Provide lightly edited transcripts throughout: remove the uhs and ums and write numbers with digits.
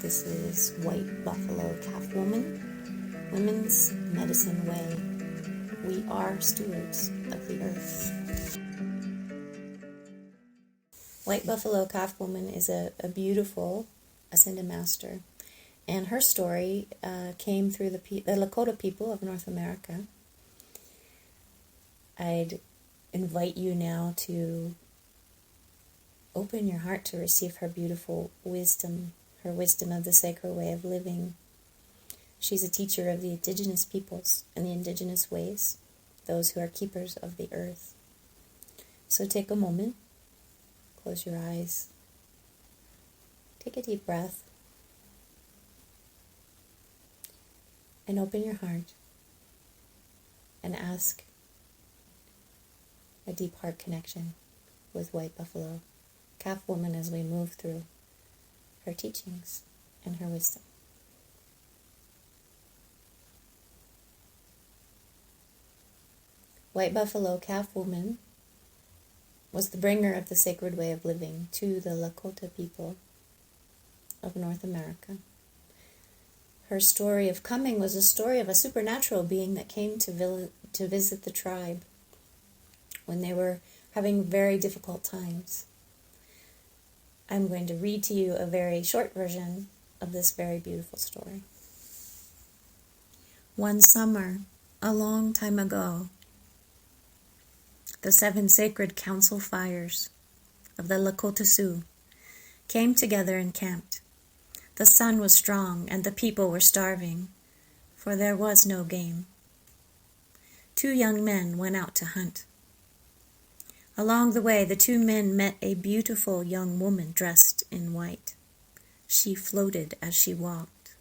This is White Buffalo Calf Woman, Women's Medicine Way. We are stewards of the earth. White Buffalo Calf Woman is a beautiful Ascended Master, and her story came through the Lakota people of North America. I'd invite you now to open your heart to receive her beautiful wisdom, her wisdom of the sacred way of living. She's a teacher of the indigenous peoples and the indigenous ways, those who are keepers of the earth. So take a moment, close your eyes, take a deep breath, and open your heart and ask a deep heart connection with White Buffalo Calf Woman as we move through her teachings and her wisdom. White Buffalo Calf Woman was the bringer of the sacred way of living to the Lakota people of North America. Her story of coming was a story of a supernatural being that came to visit the tribe when they were having very difficult times. I'm going to read to you a very short version of this very beautiful story. One summer, a long time ago, the 7 sacred council fires of the Lakota Sioux came together and camped. The sun was strong and the people were starving, for there was no game. 2 young men went out to hunt. Along the way, the 2 men met a beautiful young woman dressed in white. She floated as she walked.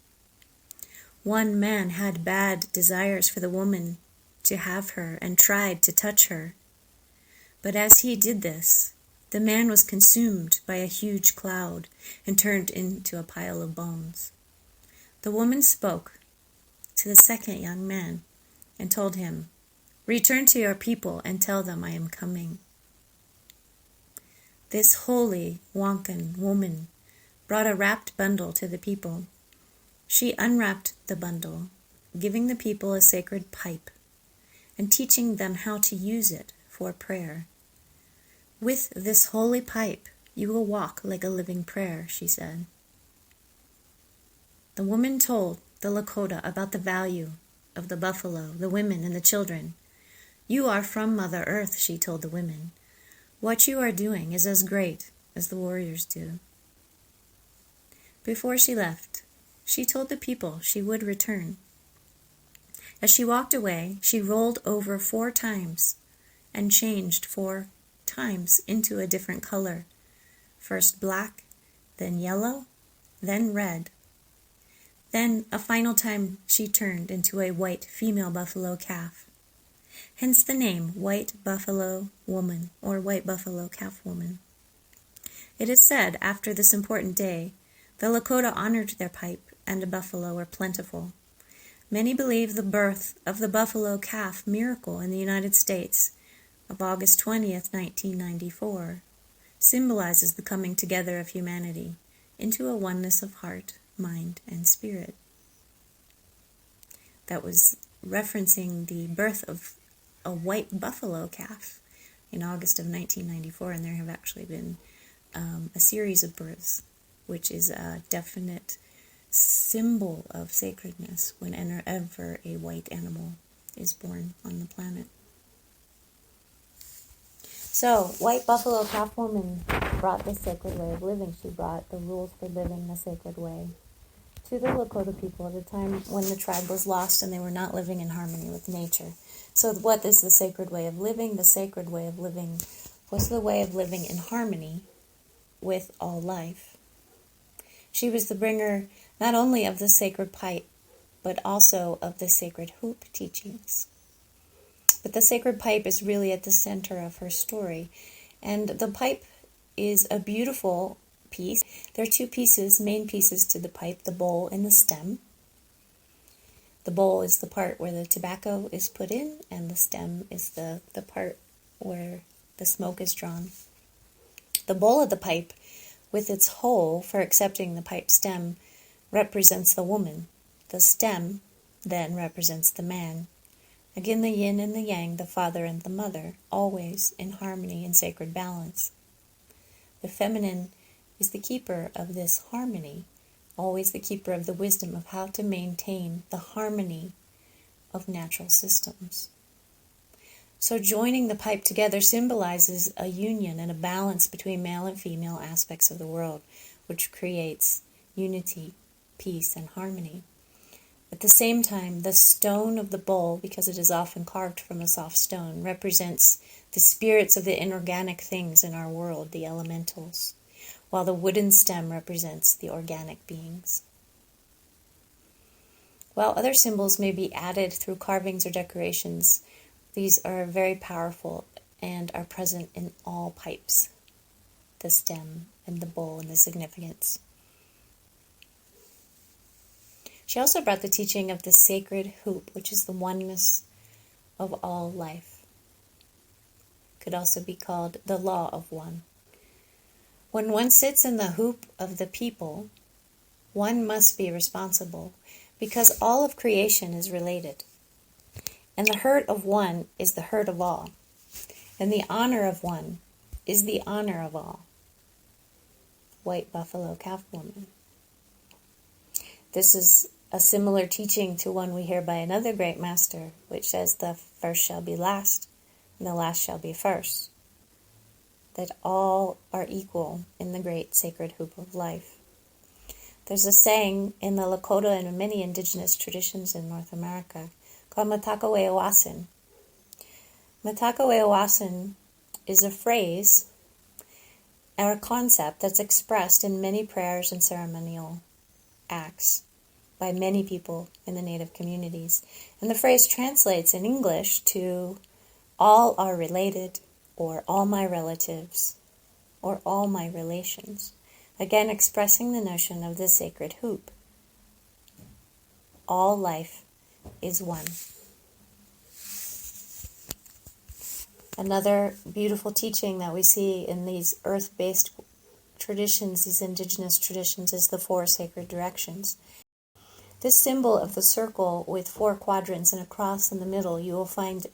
One man had bad desires for the woman to have her and tried to touch her. But as he did this, the man was consumed by a huge cloud and turned into a pile of bones. The woman spoke to the second young man and told him, "Return to your people and tell them I am coming." This holy Wankan woman brought a wrapped bundle to the people. She unwrapped the bundle, giving the people a sacred pipe and teaching them how to use it for prayer. "With this holy pipe, you will walk like a living prayer," she said. The woman told the Lakota about the value of the buffalo, the women, and the children. "You are from Mother Earth," she told the women. "What you are doing is as great as the warriors do." Before she left, she told the people she would return. As she walked away, she rolled over 4 times and changed 4 times into a different color. First black, then yellow, then red. Then a final time she turned into a white female buffalo calf. Hence the name White Buffalo Woman or White Buffalo Calf Woman. It is said after this important day, the Lakota honored their pipe and a buffalo were plentiful. Many believe the birth of the buffalo calf miracle in the United States of August 20th, 1994, symbolizes the coming together of humanity into a oneness of heart, mind, and spirit. That was referencing the birth of a white buffalo calf in August of 1994, and there have actually been a series of births, which is a definite symbol of sacredness whenever a white animal is born on the planet. So, White Buffalo Calf Woman brought the sacred way of living. She brought the rules for living the sacred way to the Lakota people at a time when the tribe was lost and they were not living in harmony with nature. So what is the sacred way of living? The sacred way of living was the way of living in harmony with all life. She was the bringer not only of the sacred pipe, but also of the sacred hoop teachings. But the sacred pipe is really at the center of her story. And the pipe is a beautiful piece. There are 2 pieces, main pieces to the pipe, the bowl and the stem. The bowl is the part where the tobacco is put in, and the stem is the part where the smoke is drawn. The bowl of the pipe, with its hole for accepting the pipe stem, represents the woman. The stem then represents the man. Again, the yin and the yang, the father and the mother, always in harmony and sacred balance. The feminine is the keeper of this harmony, always the keeper of the wisdom of how to maintain the harmony of natural systems. So joining the pipe together symbolizes a union and a balance between male and female aspects of the world, which creates unity, peace, and harmony. At the same time, the stone of the bowl, because it is often carved from a soft stone, represents the spirits of the inorganic things in our world, the elementals, while the wooden stem represents the organic beings. While other symbols may be added through carvings or decorations, these are very powerful and are present in all pipes, the stem and the bowl and the significance. She also brought the teaching of the sacred hoop, which is the oneness of all life. It could also be called the law of one. When one sits in the hoop of the people, one must be responsible, because all of creation is related. And the hurt of one is the hurt of all. And the honor of one is the honor of all. White buffalo calf woman. This is a similar teaching to one we hear by another great master, which says the first shall be last, and the last shall be first. That all are equal in the great sacred hoop of life. There's a saying in the Lakota and many indigenous traditions in North America called Matakaweawasin. Matakaweawasin is a phrase or a concept that's expressed in many prayers and ceremonial acts by many people in the Native communities. And the phrase translates in English to all are related, or all my relatives, or all my relations. Again, expressing the notion of the sacred hoop. All life is one. Another beautiful teaching that we see in these earth-based traditions, these indigenous traditions, is the four sacred directions. This symbol of the circle with four quadrants and a cross in the middle you will find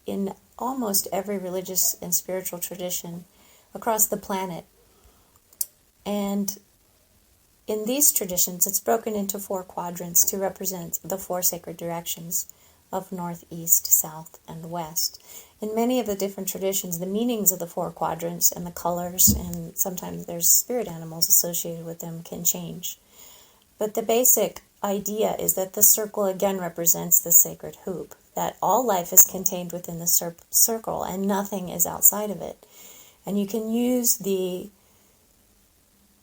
in almost every religious and spiritual tradition across the planet. And in these traditions, it's broken into four quadrants to represent the four sacred directions of north, east, south, and west. In many of the different traditions, the meanings of the four quadrants and the colors, and sometimes there's spirit animals associated with them, can change. But the basic idea is that the circle again represents the sacred hoop, that all life is contained within the circle and nothing is outside of it. And you can use the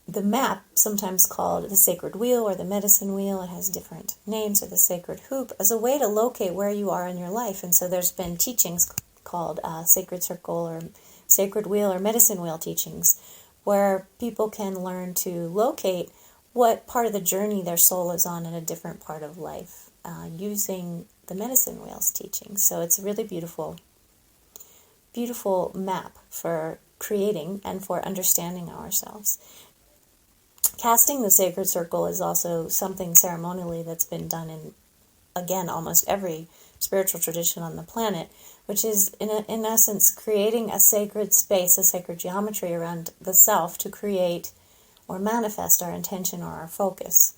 map, sometimes called the sacred wheel or the medicine wheel, it has different names, or the sacred hoop, as a way to locate where you are in your life. And so there's been teachings called sacred circle or sacred wheel or medicine wheel teachings, where people can learn to locate what part of the journey their soul is on in a different part of life, using the medicine wheel's teachings. So it's a really beautiful map for creating and for understanding ourselves. Casting the sacred circle is also something ceremonially that's been done in, again, almost every spiritual tradition on the planet, which is, in essence, creating a sacred space, a sacred geometry around the self to create or manifest our intention or our focus.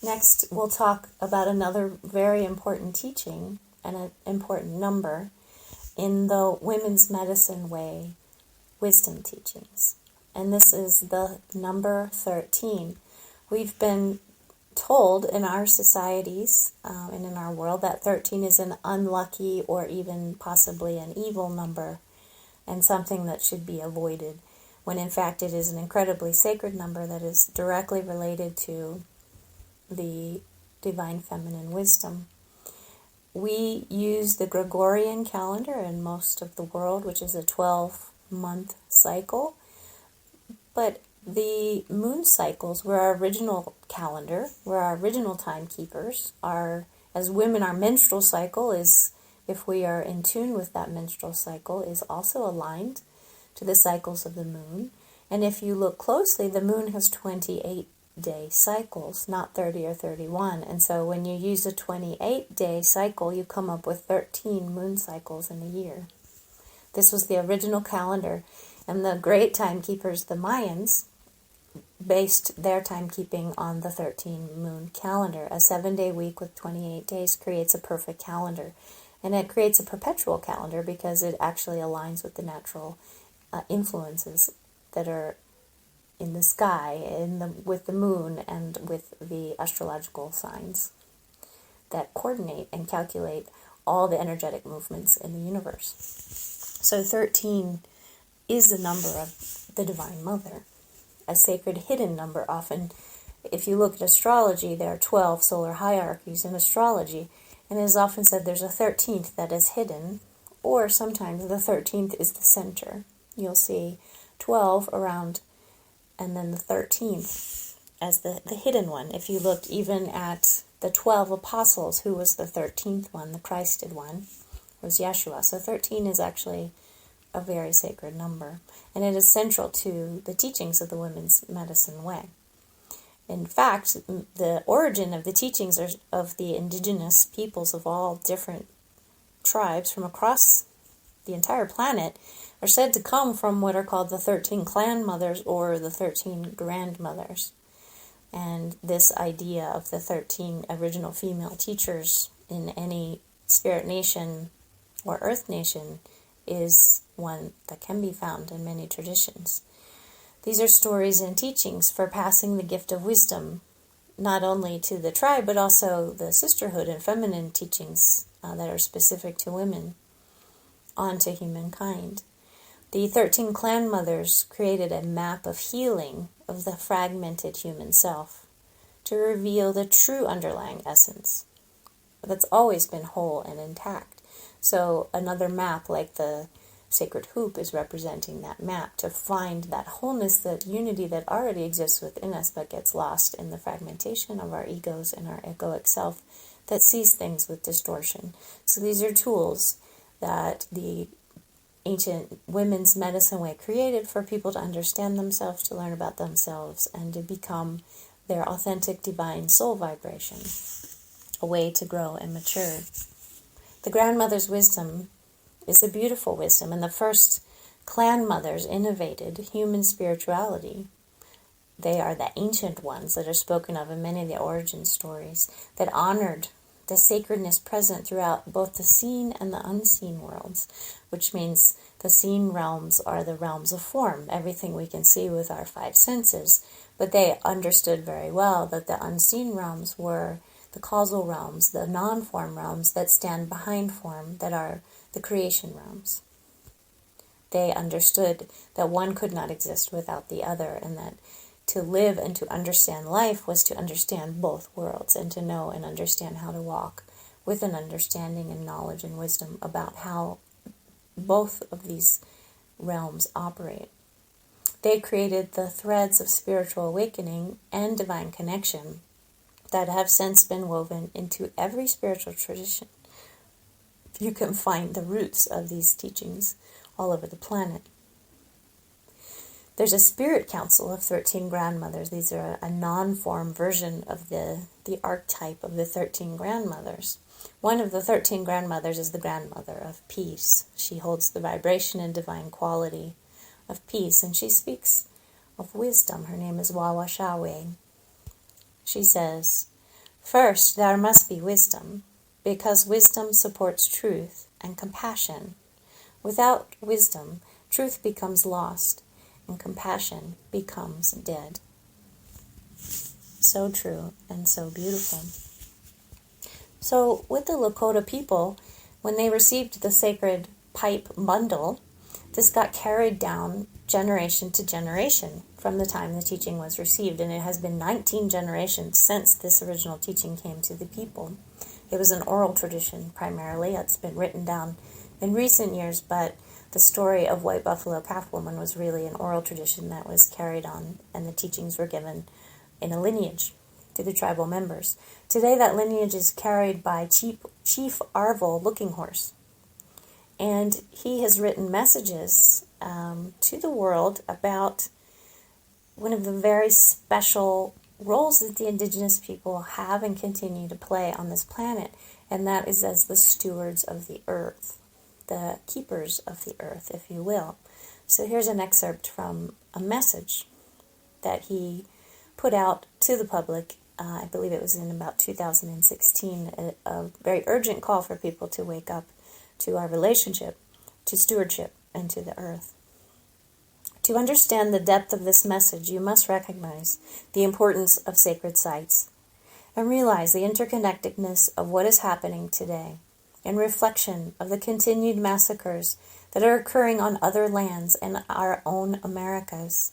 Next, we'll talk about another very important teaching and an important number in the women's medicine way wisdom teachings. And this is the number 13. We've been told in our societies and in our world that 13 is an unlucky or even possibly an evil number and something that should be avoided, when in fact it is an incredibly sacred number that is directly related to the divine feminine wisdom. We use the Gregorian calendar in most of the world, which is a 12-month cycle. But the moon cycles were our original calendar, were our original timekeepers. As women, our menstrual cycle is if we are in tune with that menstrual cycle, is also aligned to the cycles of the moon. And if you look closely, the moon has 28-day cycles, not 30 or 31. And so when you use a 28-day cycle, you come up with 13 moon cycles in a year. This was the original calendar, and the great timekeepers, the Mayans, based their timekeeping on the 13-moon calendar. A 7-day week with 28 days creates a perfect calendar, and it creates a perpetual calendar because it actually aligns with the natural influences that are in the sky, with the moon, and with the astrological signs that coordinate and calculate all the energetic movements in the universe. So 13 is the number of the Divine Mother, a sacred hidden number. Often, if you look at astrology, there are 12 solar hierarchies in astrology, and it is often said there's a 13th that is hidden, or sometimes the 13th is the center. You'll see 12 around, and then the 13th as the hidden one. If you look even at the 12 apostles, who was the 13th one, the Christed one, was Yeshua. So 13 is actually a very sacred number, and it is central to the teachings of the Women's Medicine Way. In fact, the origin of the teachings of the indigenous peoples of all different tribes from across the entire planet are said to come from what are called the 13 clan mothers or the 13 grandmothers. And this idea of the 13 original female teachers in any spirit nation or earth nation is one that can be found in many traditions. These are stories and teachings for passing the gift of wisdom, not only to the tribe, but also the sisterhood and feminine teachings that are specific to women, on to humankind. The 13 clan mothers created a map of healing of the fragmented human self to reveal the true underlying essence that's always been whole and intact. So another map, like the sacred hoop, is representing that map to find that wholeness, that unity that already exists within us but gets lost in the fragmentation of our egos and our egoic self that sees things with distortion. So these are tools that the ancient women's medicine way created for people to understand themselves, to learn about themselves, and to become their authentic divine soul vibration, a way to grow and mature. The grandmother's wisdom is a beautiful wisdom, and the first clan mothers innovated human spirituality. They are the ancient ones that are spoken of in many of the origin stories that honored the sacredness present throughout both the seen and the unseen worlds, which means the seen realms are the realms of form, everything we can see with our five senses, but they understood very well that the unseen realms were the causal realms, the non-form realms that stand behind form, that are the creation realms. They understood that one could not exist without the other, and that to live and to understand life was to understand both worlds, and to know and understand how to walk with an understanding and knowledge and wisdom about how both of these realms operate. They created the threads of spiritual awakening and divine connection that have since been woven into every spiritual tradition. You can find the roots of these teachings all over the planet. There's a spirit council of 13 grandmothers. These are a non-form version of the archetype of the 13 grandmothers. One of the 13 grandmothers is the grandmother of peace. She holds the vibration and divine quality of peace, and she speaks of wisdom. Her name is Wawa Shawe. She says, "First, there must be wisdom, because wisdom supports truth and compassion. Without wisdom, truth becomes lost, and compassion becomes dead." So true and so beautiful. So with the Lakota people, when they received the sacred pipe bundle, this got carried down generation to generation from the time the teaching was received, and it has been 19 generations since this original teaching came to the people. It was an oral tradition primarily. It's been written down in recent years, but the story of White Buffalo Calf Woman was really an oral tradition that was carried on, and the teachings were given in a lineage to the tribal members. Today that lineage is carried by chief Chief Arvel Looking Horse. And he has written messages to the world about one of the very special roles that the indigenous people have and continue to play on this planet, and that is as the stewards of the earth, the keepers of the earth, if you will. So here's an excerpt from a message that he put out to the public. I believe it was in about 2016, a very urgent call for people to wake up to our relationship, to stewardship, and to the earth. To understand the depth of this message, you must recognize the importance of sacred sites and realize the interconnectedness of what is happening today in reflection of the continued massacres that are occurring on other lands and our own Americas.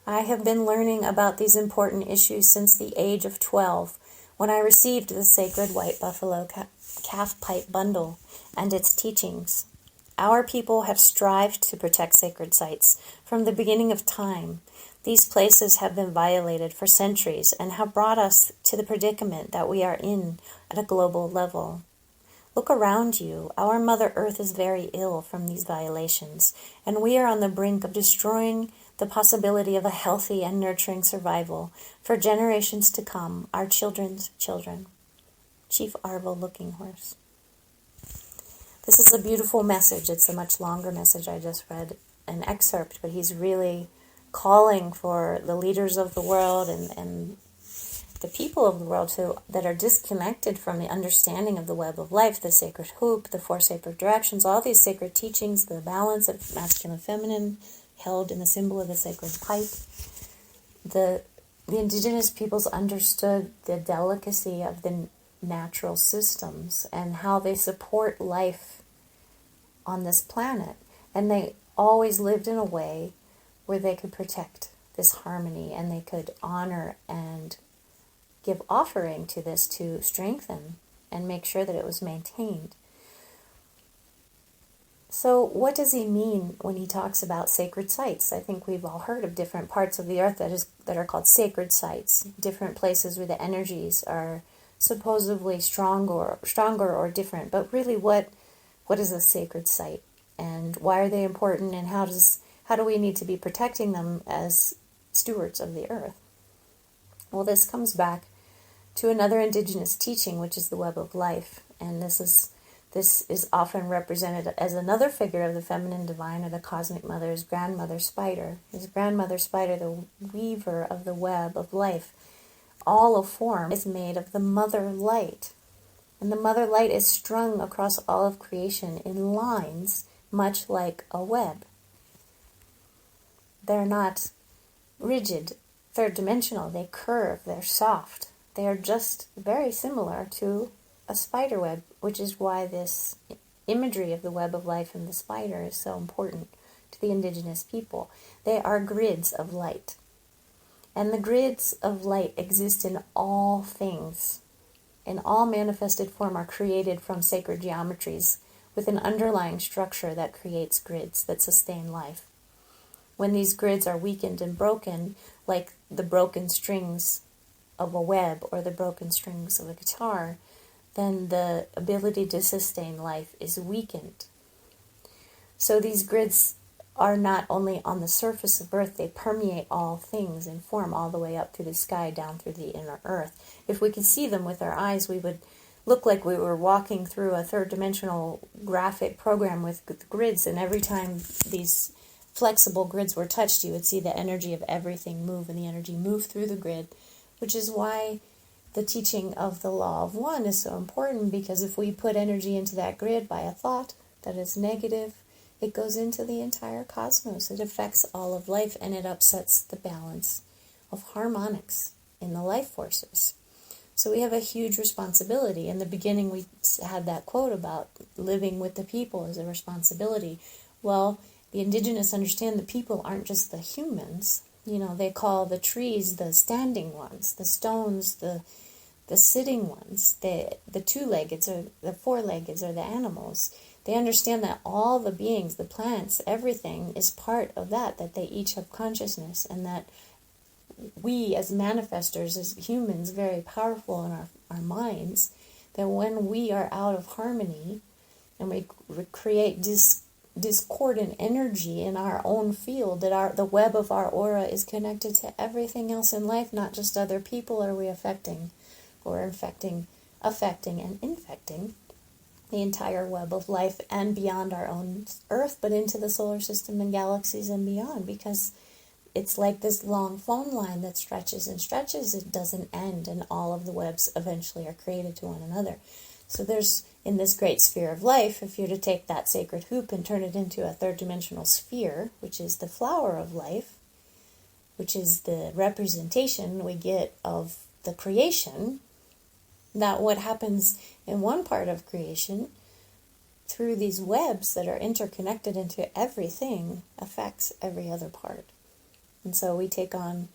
I have been learning about these important issues since the age of 12, when I received the sacred White Buffalo Calf Pipe Bundle and its teachings. Our people have strived to protect sacred sites from the beginning of time. These places have been violated for centuries and have brought us to the predicament that we are in at a global level. Look around you. Our Mother Earth is very ill from these violations, and we are on the brink of destroying the possibility of a healthy and nurturing survival for generations to come, our children's children. Chief Arvel Looking Horse. This is a beautiful message. It's a much longer message. I just read an excerpt, but he's really calling for the leaders of the world and the people of the world that are disconnected from the understanding of the web of life, the sacred hoop, the four sacred directions, all these sacred teachings, the balance of masculine and feminine held in the symbol of the sacred pipe. The indigenous peoples understood the delicacy of the natural systems and how they support life on this planet. And they always lived in a way where they could protect this harmony and they could honor and give offering to this to strengthen and make sure that it was maintained. So what does he mean when he talks about sacred sites? I think we've all heard of different parts of the earth that are called sacred sites, different places where the energies are supposedly stronger or different. But really, what is a sacred site, and why are they important, and how do we need to be protecting them as stewards of the earth? Well, this comes back to another indigenous teaching, which is the web of life, and this is often represented as another figure of the feminine divine or the cosmic mother's grandmother spider. His grandmother spider, the weaver of the web of life. All of form is made of the mother light. And the mother light is strung across all of creation in lines, much like a web. They're not rigid, third dimensional. They curve, they're soft. They are just very similar to a spider web, which is why this imagery of the web of life and the spider is so important to the indigenous people. They are grids of light. And the grids of light exist in all things, and all manifested form are created from sacred geometries with an underlying structure that creates grids that sustain life. When these grids are weakened and broken, like the broken strings of a web or the broken strings of a guitar, then the ability to sustain life is weakened. So these grids are not only on the surface of earth, they permeate all things and form all the way up through the sky, down through the inner earth. If we could see them with our eyes, we would look like we were walking through a third-dimensional graphic program with grids, and every time these flexible grids were touched, you would see the energy of everything move, and the energy move through the grid, which is why the teaching of the law of one is so important, because if we put energy into that grid by a thought that is negative, it goes into the entire cosmos. It affects all of life, and it upsets the balance of harmonics in the life forces. So we have a huge responsibility. In the beginning, we had that quote about living with the people as a responsibility. Well, the indigenous understand the people aren't just the humans. You know, they call the trees the standing ones, the stones the sitting ones, the two-leggeds or the four-leggeds or the animals. They understand that all the beings, the plants, everything is part of that they each have consciousness, and that we as manifestors, as humans, very powerful in our minds, that when we are out of harmony and we create discordant energy in our own field, that the web of our aura is connected to everything else in life, not just other people are we affecting and infecting the entire web of life and beyond our own Earth, but into the solar system and galaxies and beyond, because it's like this long phone line that stretches and stretches. It doesn't end, and all of the webs eventually are created to one another. So there's, in this great sphere of life, if you're to take that sacred hoop and turn it into a third-dimensional sphere, which is the flower of life, which is the representation we get of the creation, that what happens in one part of creation through these webs that are interconnected into everything affects every other part. And so we take on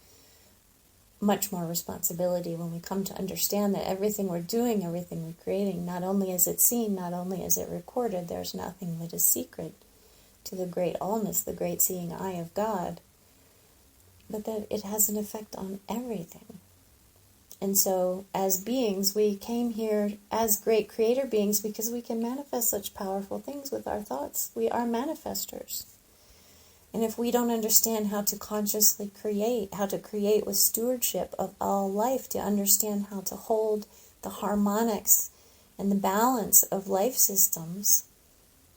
much more responsibility when we come to understand that everything we're doing, everything we're creating, not only is it seen, not only is it recorded, there's nothing that is secret to the great allness, the great seeing eye of God, but that it has an effect on everything. And so, as beings, we came here as great creator beings because we can manifest such powerful things with our thoughts. We are manifestors. And if we don't understand how to consciously create, how to create with stewardship of all life, to understand how to hold the harmonics and the balance of life systems,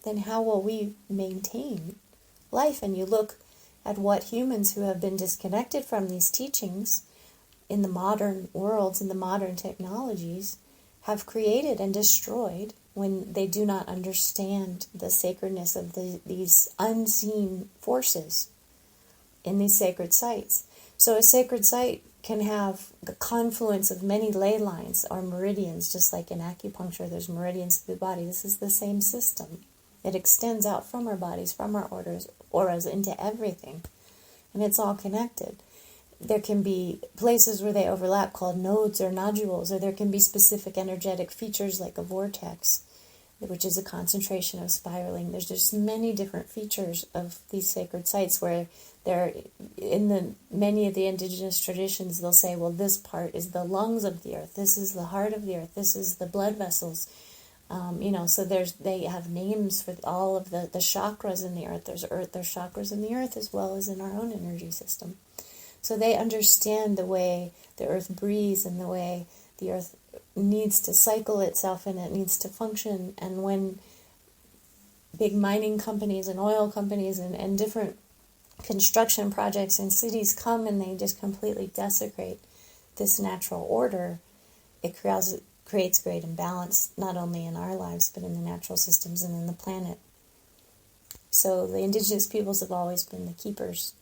then how will we maintain life? And you look at what humans who have been disconnected from these teachings in the modern worlds, in the modern technologies, have created and destroyed when they do not understand the sacredness of these unseen forces in these sacred sites. So a sacred site can have the confluence of many ley lines or meridians, just like in acupuncture there's meridians of the body. This is the same system. It extends out from our bodies, from our auras into everything, and it's all connected. There can be places where they overlap called nodes or nodules, or there can be specific energetic features like a vortex, which is a concentration of spiraling. There's just many different features of these sacred sites where they're, in many of the indigenous traditions, they'll say, well, this part is the lungs of the earth, this is the heart of the earth, this is the blood vessels. So they have names for all of the chakras in the earth. There's chakras in the earth as well as in our own energy system. So they understand the way the earth breathes and the way the earth needs to cycle itself and it needs to function. And when big mining companies and oil companies and different construction projects in cities come and they just completely desecrate this natural order, it creates great imbalance, not only in our lives, but in the natural systems and in the planet. So the indigenous peoples have always been the keepers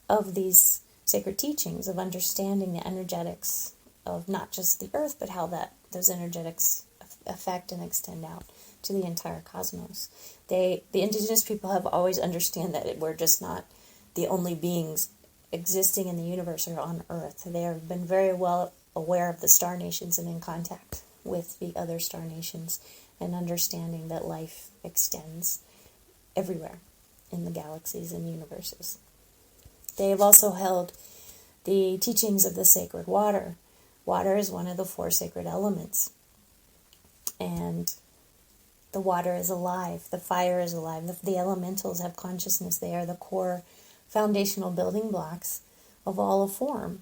of these sacred teachings, of understanding the energetics of not just the earth, but how those energetics affect and extend out to the entire cosmos. The indigenous people have always understood that we're just not the only beings existing in the universe or on earth. They have been very well aware of the star nations and in contact with the other star nations and understanding that life extends everywhere in the galaxies and universes. They have also held the teachings of the sacred water. Water is one of the 4 sacred elements. And the water is alive. The fire is alive. The elementals have consciousness. They are the core foundational building blocks of all of form.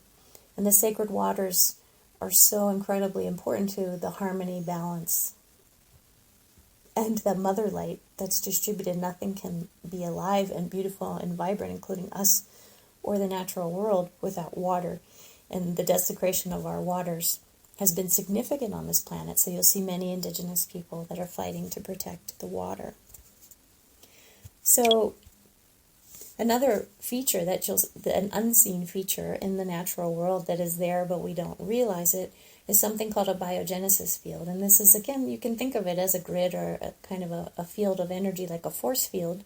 And the sacred waters are so incredibly important to the harmony, balance, and the mother light that's distributed. Nothing can be alive and beautiful and vibrant, including us or the natural world, without water. And the desecration of our waters has been significant on this planet. So you'll see many indigenous people that are fighting to protect the water. So another feature an unseen feature in the natural world that is there but we don't realize it, is something called a biogenesis field. And this is, again, you can think of it as a grid or a kind of a field of energy, like a force field.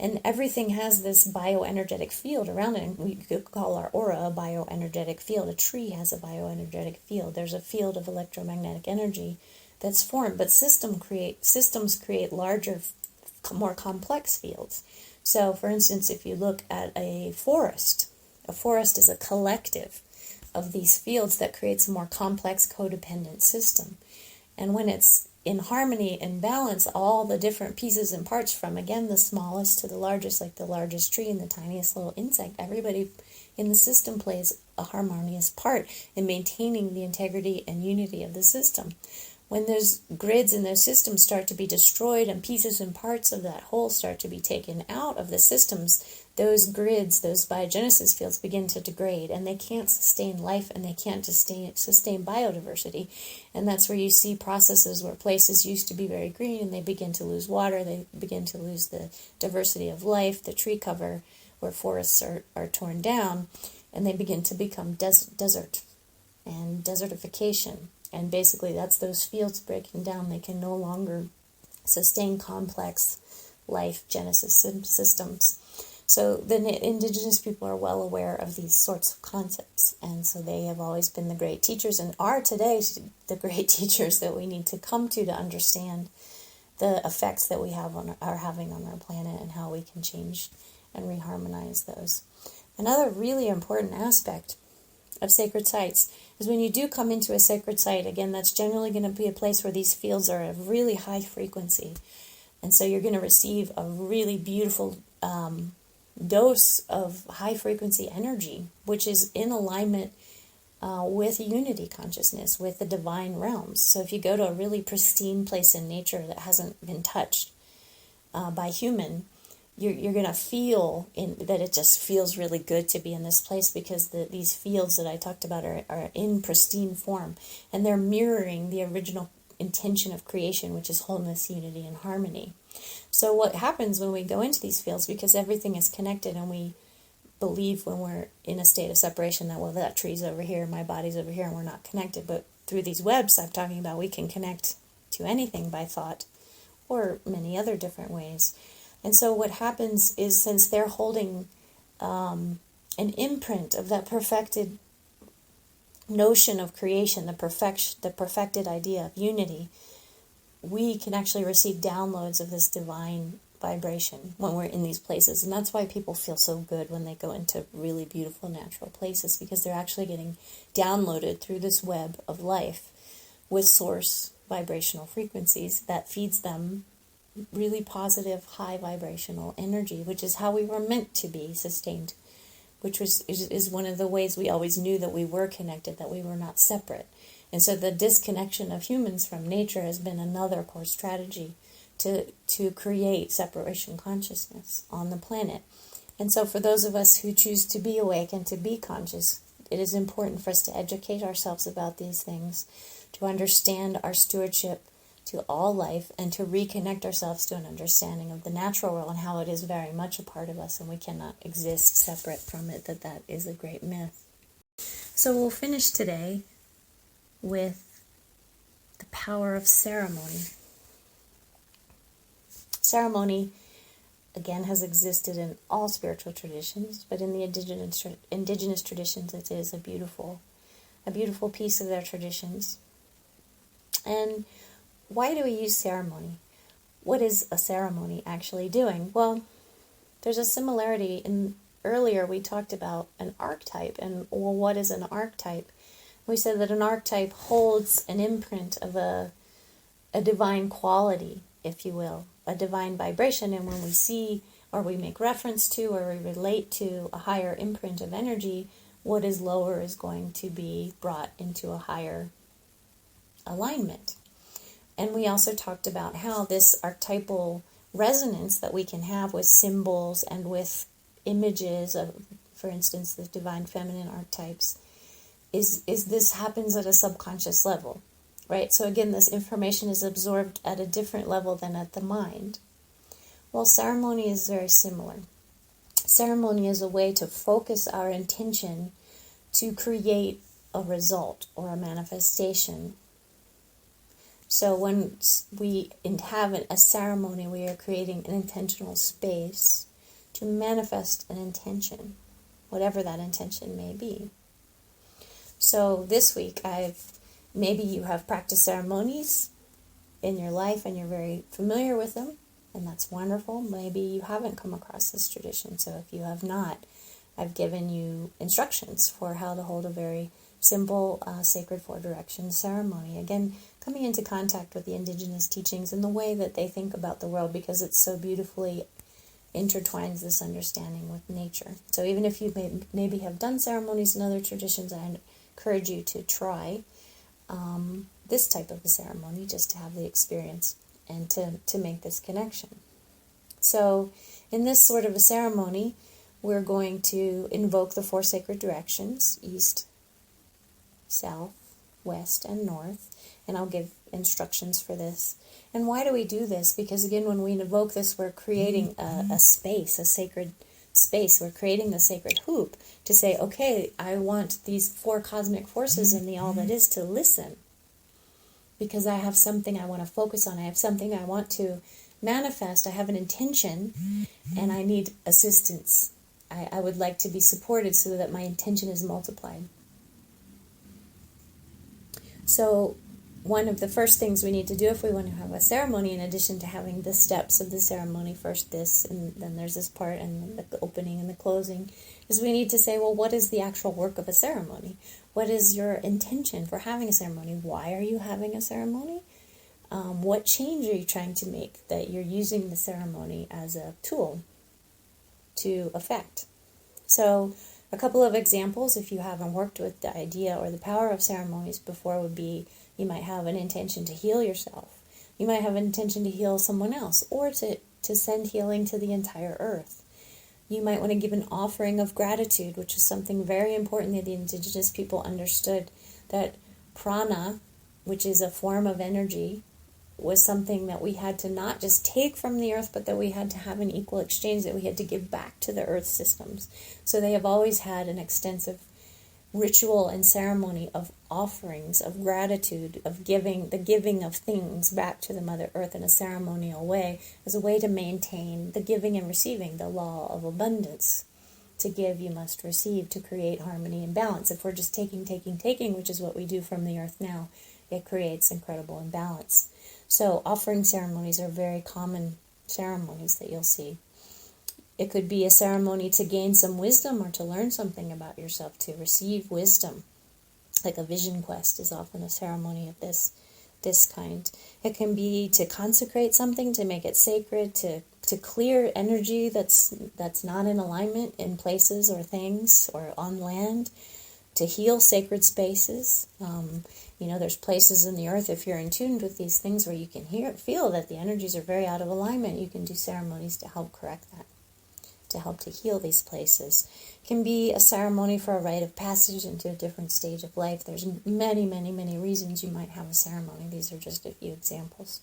And everything has this bioenergetic field around it. And we could call our aura a bioenergetic field. A tree has a bioenergetic field. There's a field of electromagnetic energy that's formed. But systems create larger, more complex fields. So, for instance, if you look at a forest is a collective of these fields that creates a more complex codependent system. And when it's in harmony and balance, all the different pieces and parts, from again the smallest to the largest, like the largest tree and the tiniest little insect, everybody in the system plays a harmonious part in maintaining the integrity and unity of the system. When those grids and those systems start to be destroyed and pieces and parts of that whole start to be taken out of the systems, those grids, those biogenesis fields begin to degrade, and they can't sustain life, and they can't sustain biodiversity. And that's where you see processes where places used to be very green and they begin to lose water, they begin to lose the diversity of life, the tree cover, where forests are torn down, and they begin to become desert and desertification. And basically that's those fields breaking down. They can no longer sustain complex life genesis systems. So the indigenous people are well aware of these sorts of concepts, and so they have always been the great teachers and are today the great teachers that we need to come to understand the effects that we are having on our planet and how we can change and reharmonize those. Another really important aspect of sacred sites is when you do come into a sacred site, again, that's generally going to be a place where these fields are of really high frequency. And so you're going to receive a really beautiful dose of high frequency energy, which is in alignment with unity consciousness, with the divine realms. So if you go to a really pristine place in nature that hasn't been touched by human, you're going to feel that it just feels really good to be in this place, because these fields that I talked about are in pristine form, and they're mirroring the original intention of creation, which is wholeness, unity, and harmony. So what happens when we go into these fields, because everything is connected, and we believe when we're in a state of separation that, well, that tree's over here, my body's over here, and we're not connected. But through these webs I'm talking about, we can connect to anything by thought or many other different ways. And so what happens is, since they're holding an imprint of that perfected notion of creation, the perfected idea of unity, we can actually receive downloads of this divine vibration when we're in these places. And that's why people feel so good when they go into really beautiful natural places, because they're actually getting downloaded through this web of life with source vibrational frequencies that feeds them really positive, high vibrational energy, which is how we were meant to be sustained, which is one of the ways we always knew that we were connected, that we were not separate. And so the disconnection of humans from nature has been another core strategy to create separation consciousness on the planet. And so for those of us who choose to be awake and to be conscious, it is important for us to educate ourselves about these things, to understand our stewardship to all life, and to reconnect ourselves to an understanding of the natural world and how it is very much a part of us and we cannot exist separate from it, that is a great myth. So we'll finish today with the power of ceremony. Ceremony, again, has existed in all spiritual traditions, but in the indigenous traditions, it is a beautiful piece of their traditions. And why do we use ceremony? What is a ceremony actually doing? Well, there's a similarity. Earlier we talked about an archetype, and well, what is an archetype? We said that an archetype holds an imprint of a divine quality, if you will, a divine vibration, and when we see or we make reference to or we relate to a higher imprint of energy, what is lower is going to be brought into a higher alignment. And we also talked about how this archetypal resonance that we can have with symbols and with images of, for instance, the divine feminine archetypes, is this happens at a subconscious level, right? So again, this information is absorbed at a different level than at the mind. Well, ceremony is very similar. Ceremony is a way to focus our intention to create a result or a manifestation. So when we have a ceremony, we are creating an intentional space to manifest an intention, whatever that intention may be. So this week, maybe you have practiced ceremonies in your life and you're very familiar with them, and that's wonderful. Maybe you haven't come across this tradition. So if you have not, I've given you instructions for how to hold a very simple sacred four direction ceremony. Again, coming into contact with the indigenous teachings and the way that they think about the world, because it so beautifully intertwines this understanding with nature. So even if you maybe have done ceremonies in other traditions, I encourage you to try this type of a ceremony just to have the experience and to make this connection. So in this sort of a ceremony, we're going to invoke the 4 sacred directions: east, south, west, and north. And I'll give instructions for this. And why do we do this? Because again, when we invoke this, we're creating a space, a sacred space. We're creating the sacred hoop to say, okay, I want these 4 cosmic forces in the all that is to listen. Because I have something I want to focus on. I have something I want to manifest. I have an intention, and I need assistance. I would like to be supported so that my intention is multiplied. So one of the first things we need to do if we want to have a ceremony, in addition to having the steps of the ceremony, first this, and then there's this part, and the opening and the closing, is we need to say, well, what is the actual work of a ceremony? What is your intention for having a ceremony? Why are you having a ceremony? What change are you trying to make that you're using the ceremony as a tool to affect? So a couple of examples, if you haven't worked with the idea or the power of ceremonies before, would be you might have an intention to heal yourself. You might have an intention to heal someone else, or to send healing to the entire earth. You might want to give an offering of gratitude, which is something very important that the indigenous people understood, that prana, which is a form of energy, was something that we had to not just take from the earth, but that we had to have an equal exchange, that we had to give back to the earth systems. So they have always had an extensive ritual and ceremony of offerings, of gratitude, of giving, the giving of things back to the Mother Earth in a ceremonial way, as a way to maintain the giving and receiving, the law of abundance. To give, you must receive, to create harmony and balance. If we're just taking, which is what we do from the earth now, it creates incredible imbalance. So offering ceremonies are very common ceremonies that you'll see. It could be a ceremony to gain some wisdom or to learn something about yourself, to receive wisdom. Like a vision quest is often a ceremony of this kind. It can be to consecrate something, to make it sacred, to clear energy that's not in alignment in places or things or on land, to heal sacred spaces. There's places in the earth, if you're in tune with these things, where you can feel that the energies are very out of alignment. You can do ceremonies to help correct that, to help to heal these places. It can be a ceremony for a rite of passage into a different stage of life. There's many, many, many reasons you might have a ceremony. These are just a few examples.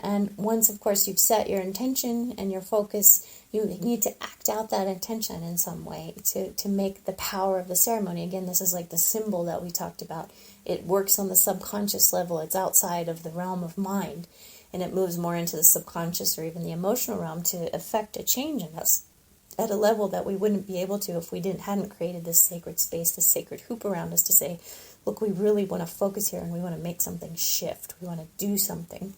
And once, of course, you've set your intention and your focus, you need to act out that intention in some way to make the power of the ceremony. Again, this is like the symbol that we talked about. It works on the subconscious level. It's outside of the realm of mind, and it moves more into the subconscious or even the emotional realm to affect a change in us at a level that we wouldn't be able to if we hadn't created this sacred space, this sacred hoop around us to say, look, we really want to focus here and we want to make something shift. We want to do something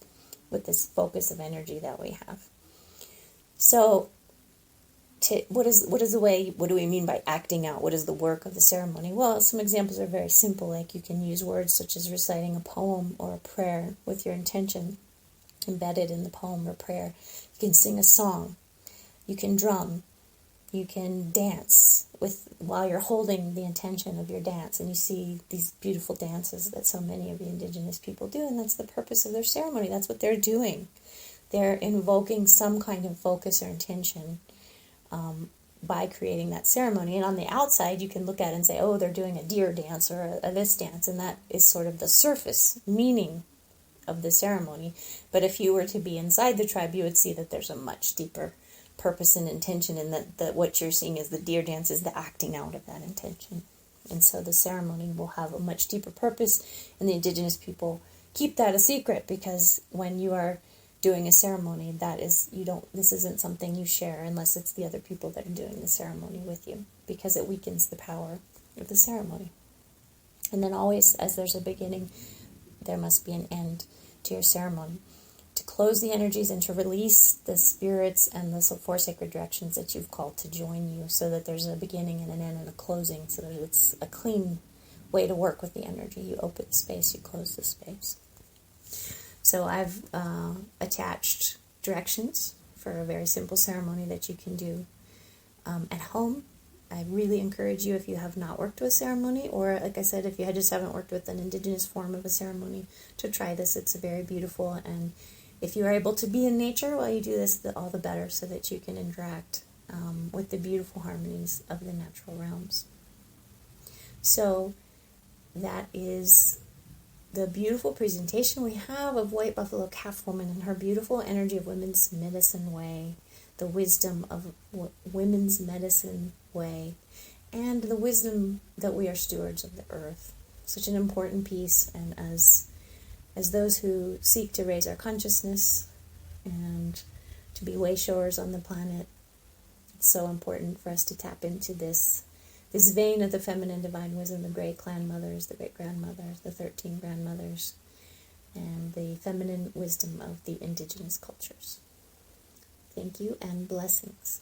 with this focus of energy that we have. So, what do we mean by acting out? What is the work of the ceremony? Well, some examples are very simple, like you can use words such as reciting a poem or a prayer with your intention embedded in the poem or prayer. You can sing a song. You can drum. You can dance while you're holding the intention of your dance, and you see these beautiful dances that so many of the indigenous people do, and that's the purpose of their ceremony. That's what they're doing. They're invoking some kind of focus or intention by creating that ceremony. And on the outside, you can look at it and say, oh, they're doing a deer dance or a this dance, and that is sort of the surface meaning of the ceremony. But if you were to be inside the tribe, you would see that there's a much deeper purpose and intention, and that what you're seeing is the deer dance is the acting out of that intention. And so the ceremony will have a much deeper purpose, and the indigenous people keep that a secret, because when you are doing a ceremony, this isn't something you share unless it's the other people that are doing the ceremony with you, because it weakens the power of the ceremony. And then always, as there's a beginning, there must be an end to your ceremony. To close the energies and to release the spirits and the 4 sacred directions that you've called to join you, so that there's a beginning and an end and a closing, so that it's a clean way to work with the energy. You open the space, you close the space. So I've attached directions for a very simple ceremony that you can do at home. I really encourage you, if you have not worked with ceremony, or like I said, if you just haven't worked with an indigenous form of a ceremony, to try this. It's very beautiful, and if you are able to be in nature while you do this, all the better, so that you can interact with the beautiful harmonies of the natural realms. So that is the beautiful presentation we have of White Buffalo Calf Woman and her beautiful energy of Women's Medicine Way, the wisdom of Women's Medicine Way, and the wisdom that we are stewards of the earth. Such an important piece, and as those who seek to raise our consciousness and to be way-showers on the planet, it's so important for us to tap into this vein of the feminine divine wisdom, the great clan mothers, the great grandmothers, the 13 grandmothers, and the feminine wisdom of the indigenous cultures. Thank you and blessings.